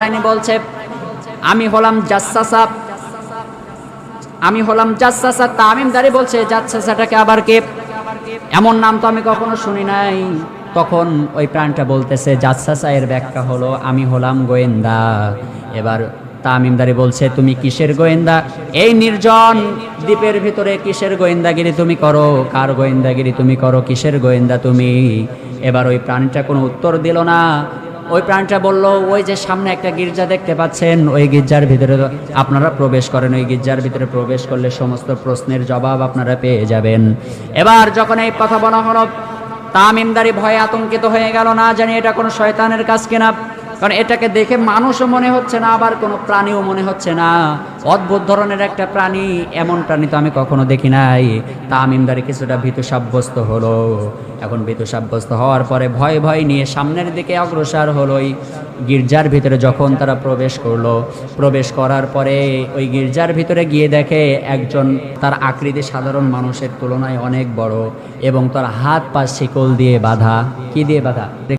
প্রাণী বলছে আমি হলাম জাসসাসা, আমি হলাম জাসসাসা। তামিমদারি বলছে জাসসাসাটাকে আবার কে? এমন নাম তো আমি কখনো শুনি নাই। তখন ওই প্রাণটা বলতেছে জাসসাসা এর ব্যাখ্যা হলো আমি হলাম গোয়েন্দা। এবার তামিমদারি বলছে তুমি কিসের গোয়েন্দা? এই নির্জন দ্বীপের ভিতরে কিসের গোয়েন্দাগিরি তুমি করো? কার গোয়েন্দাগিরি তুমি করো? কিসের গোয়েন্দা তুমি? এবার ওই প্রাণীটা কোনো উত্তর দিল না। ওই প্রাণটা বলল ওই যে সামনে একটা গির্জা দেখতে পাচ্ছেন, ওই গির্জার ভিতরে আপনারা প্রবেশ করেন। ওই গির্জার ভিতরে প্রবেশ করলে সমস্ত প্রশ্নের জবাব আপনারা পেয়ে যাবেন। এবার যখন এই কথা বলা হলো, তামিমদারি ভয়ে আতঙ্কিত হয়ে গেল, না জানি এটা কোনো শয়তানের কাজ কিনা। কারণ এটাকে দেখে মানুষও মনে হচ্ছে না, আবার কোনো প্রাণীও মনে হচ্ছে না। অদ্ভুত ধরনের একটা প্রাণী, এমন প্রাণী তো আমি কখনো দেখি নাই। তামিমদারি কিছুটা ভীতু সাব্যস্ত হলো। এখন ভীতু সাব্যস্ত হওয়ার পরে ভয় ভয় নিয়ে সামনের দিকে অগ্রসর হলো। ওই গির্জার ভিতরে যখন তারা প্রবেশ করলো, প্রবেশ করার পরে ওই গির্জার ভিতরে গিয়ে দেখে একজন, তার আকৃতি সাধারণ মানুষের তুলনায় অনেক বড় এবং তার হাত পা শিকল দিয়ে বাঁধা। কি দিয়ে বাঁধা?